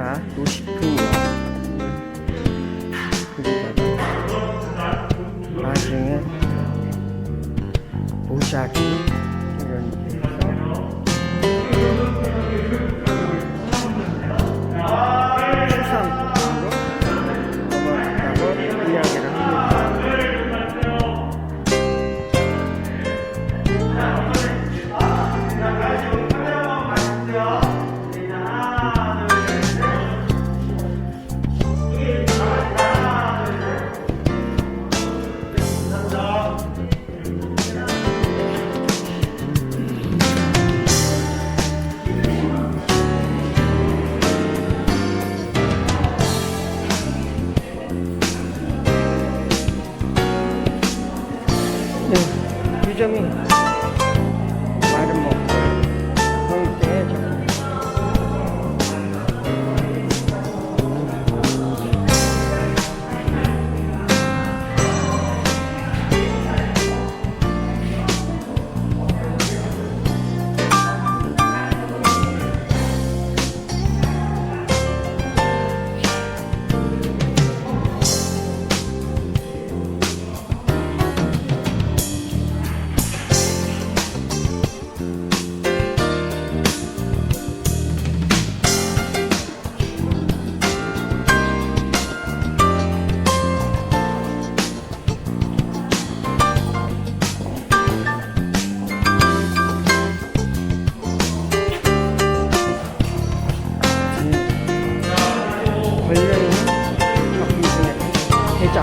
그리다가 노시풍 그리다가 나중에 보자기 이런 게 해서 추상으로 넘어갔다고 이야기를 합니다. 네, 유점이 말은 먹고 그럴 때 걸려있는 작품 중에 대작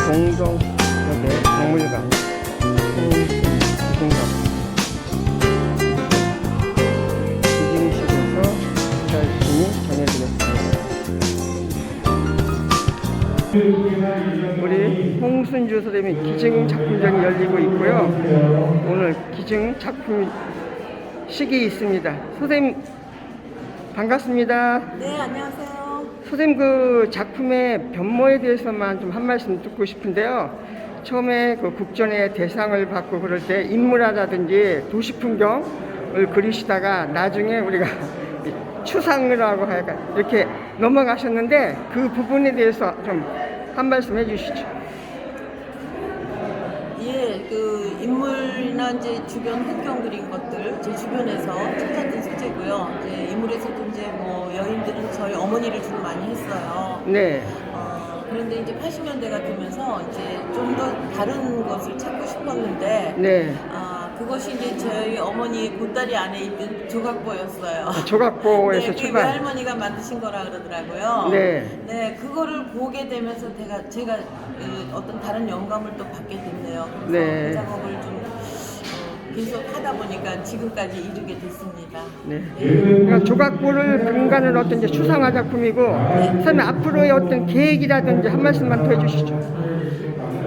공동역의 박물관 기증식에서 기자진이 전해드렸습니다. 우리 홍순주 선생님의 기증 작품전이 열리고 있고요. 오늘 기증 작품 식이 있습니다. 선생님 반갑습니다. 네, 안녕하세요. 선생님 그 작품의 변모에 대해서만 좀 한 말씀 듣고 싶은데요. 처음에 그 국전의 대상을 받고 그럴 때 인물화라든지 도시 풍경을 그리시다가 나중에 우리가 추상이라고 하니까 이렇게 넘어가셨는데 그 부분에 대해서 좀 한 말씀 해주시죠. 예, 그 인물이나 이제 주변 환경 그린 것들 제 주변에서 찾았던 소재고요. 이제 인물에서도 이제 뭐 여인들은 저희 어머니를 주로 많이 했어요. 네. 그런데 이제 80년대가 되면서 이제 좀 더 다른 것을 찾고 싶었는데, 네. 그것이 이제 저희 어머니 보따리 안에 있는 조각보였어요. 조각보에서 네, 그 출발. 외할머니가 만드신 거라 그러더라고요. 네. 네, 그거를 보게 되면서 제가 어떤 다른 영감을 또 받게 됐네요. 그래서 네. 그 작업을 좀 계속 하다 보니까 지금까지 이르게 됐습니다. 네. 그러니까 조각보를 근간으로 어떤 이제 추상화 작품이고, 선생님 앞으로의 어떤 계획이라든지 한 말씀만 더 해주시죠.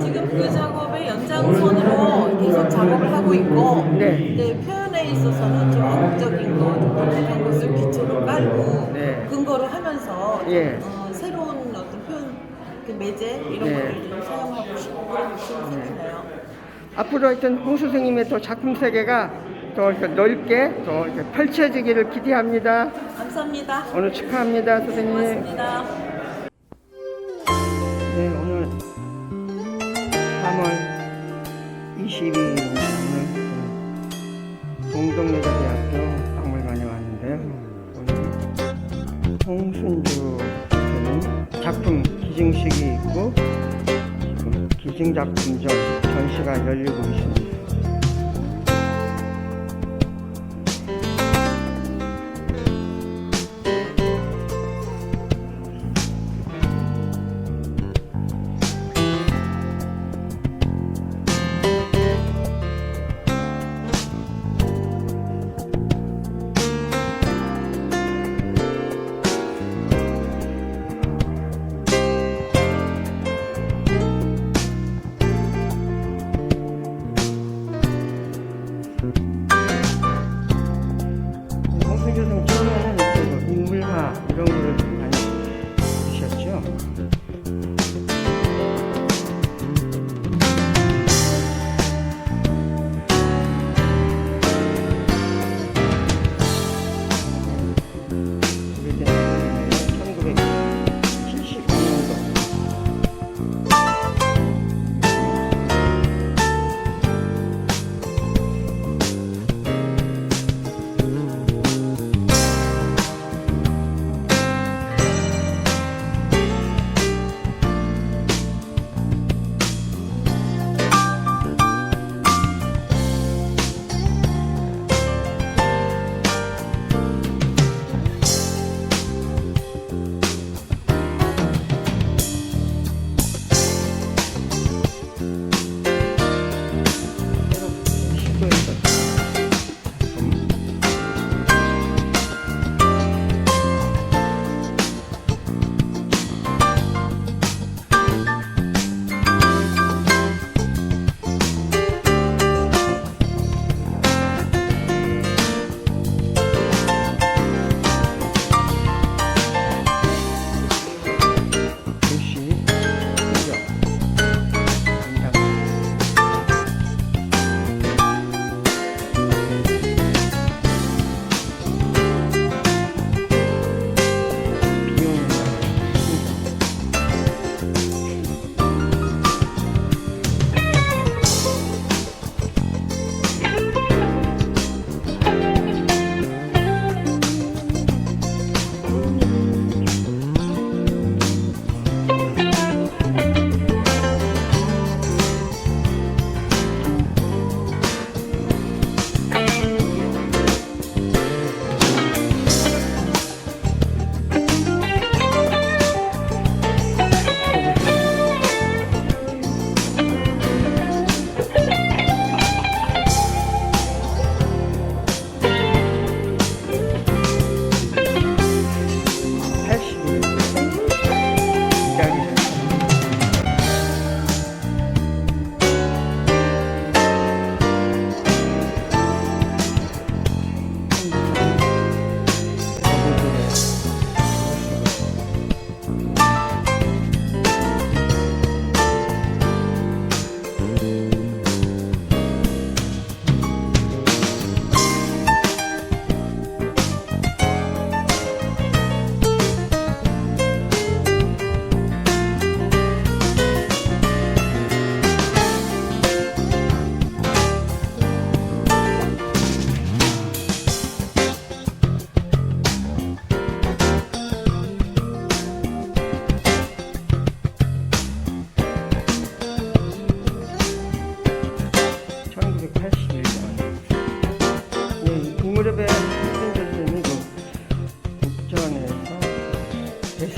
지금 그 작업의 연장선으로 계속 작업을 하고 있고, 네. 근데 표현에 있어서는 좀 한국적인 거, 좀 독특한 것을 기초로 깔고 네. 근거로 하면서 예. 새로운 어떤 표현 그 매제 이런 네. 것들을 좀 사용하고 싶고 그런 욕심이 생기네요. 앞으로 하여튼 홍 선생님의 또 작품 세계가 더 이렇게 넓게 더 이렇게 펼쳐지기를 기대합니다. 감사합니다. 오늘 축하합니다, 선생님. 고맙습니다. 네, 오늘 3월 22일입니다. 오늘 동덕여자대학교 박물관에 왔는데요. 오늘 홍순주 선생님 작품 기증식이 있고 지금 기증작품전 전시가 열리고 있습니다. 홍순주 선생님 처음에는 이렇게 인물화 이런 거를 많이 그리셨죠?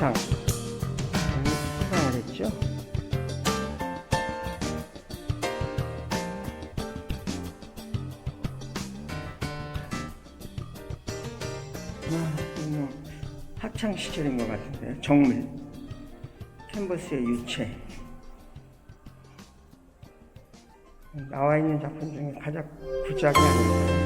대상 수상을 했죠. 뭐 학창 시절인 것 같은데요. 정물, 캔버스의 유체. 나와 있는 작품 중에 가장 구작이 아닌가.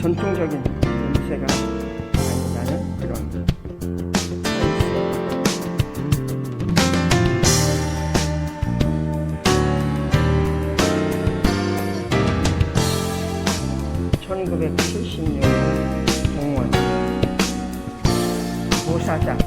전통적인 냄새가 많이 나는 그런 하이스. 1970년 공원 모사장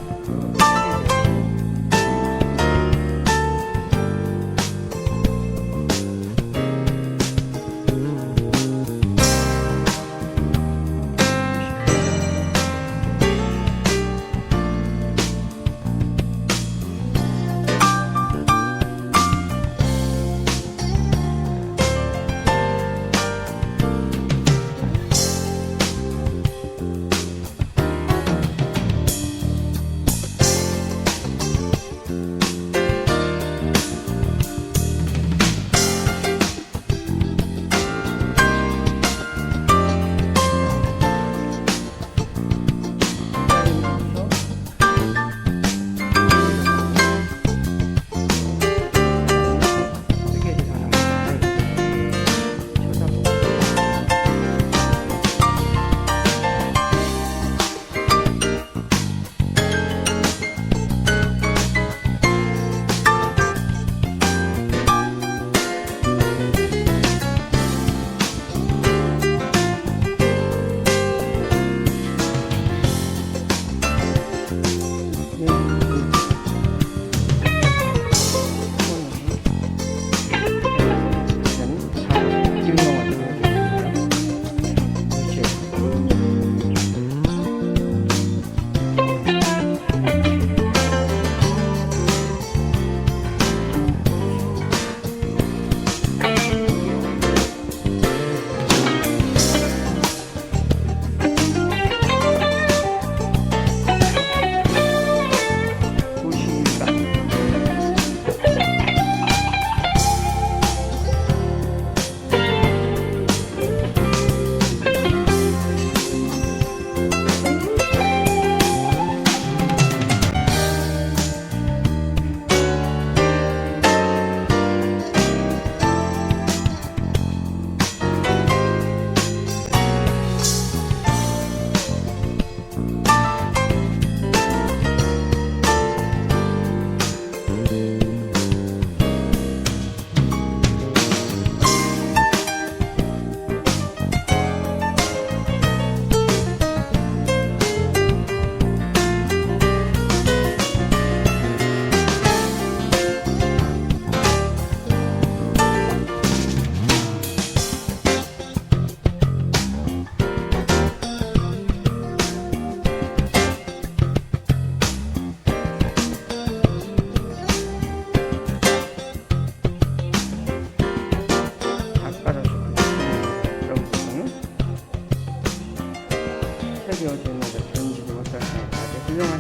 어디는 견지도 못하시니까 아주 훌륭한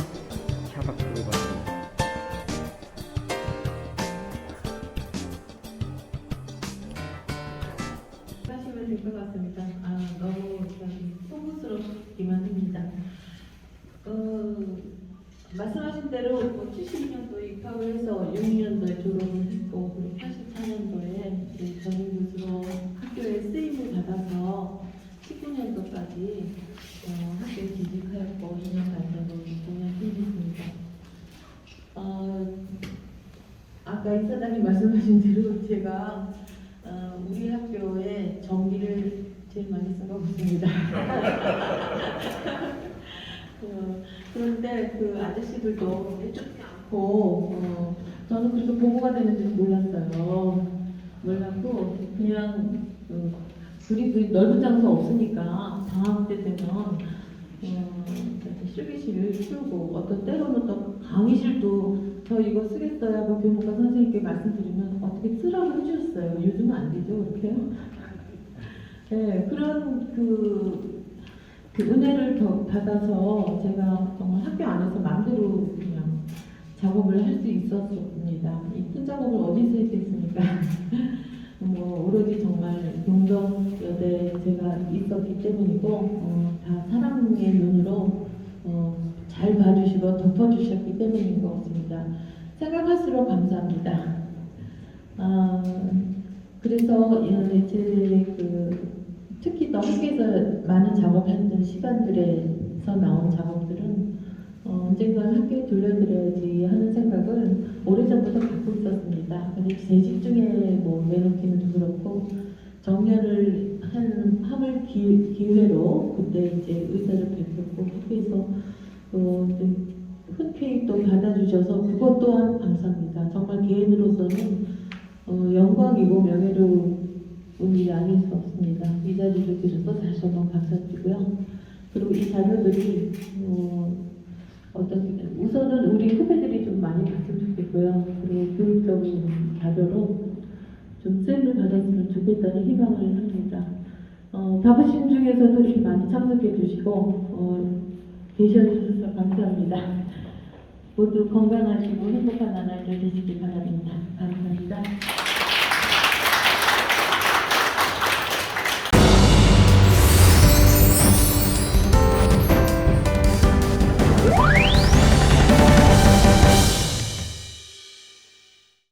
작업들이거든요. 하시면 될 것 같습니다. 너무 송구스럽기만 합니다. 말씀하신 대로 72년도에 입학을 해서 6년도에 졸업을 했고 있고, 그리고 84년도에 전임 교수로 학교에 쓰임을 받아서 19년도까지 학교에 재직하였고 2년 반 정도 공연했습니다. 아까 이사장님 말씀하신 대로 제가 우리 학교에 전기를 제일 많이 쓴 것 같습니다. 그런데 그 아저씨들도 내쫓지 않고 저는 그렇게 보고가 되는 줄 몰랐어요. 몰랐고 그냥 우리 넓은 장소 없으니까 방학 때 되면 실기실을 쓰고 어떤 때로는 또 강의실도 저 이거 쓰겠어요 하고 교무과 선생님께 말씀드리면 어떻게 쓰라고 해주셨어요. 요즘은 안 되죠 그렇게요? 네, 그런 그 은혜를 더 받아서 제가 정말 학교 안에서 마음대로 그냥 작업을 할 수 있었습니다. 이 큰 작업을 어디서 했겠습니까? 뭐 오로지 정말 용덕여대에 제가 있었기 때문이고 다 사랑의 눈으로 잘 봐주시고 덮어주셨기 때문인 것 같습니다. 생각할수록 감사합니다. 그래서 특히 또 학교에서 많은 작업했던 시간들에서 나온 작업들은 언젠가 학교에 돌려드려야지 하는 생각을 오래전부터 갖고 있었습니다. 근데 재직 중에 뭐 내놓기는 좀 그렇고 정년을 함을 기회로 그때 이제 의사를 밝혔고 학교에서 흔쾌히 또 받아주셔서 그것 또한 감사합니다. 정말 개인으로서는 영광이고 명예로움이 아닐 수 없습니다. 이 자리를 빌어서 다시 한번 감사드리고요. 그리고 이 자료들이 우선은 우리 후배들이 좀 많이 봤으면 좋겠고요. 그리고 교육적인 자료로 좀 쓰임을 받았으면 좋겠다는 희망을 합니다. 바쁘신 중에서도 이렇게 많이 참석해 주시고 계셔주셔서 감사합니다. 모두 건강하시고 행복한 나날들 되시길 바랍니다. 감사합니다.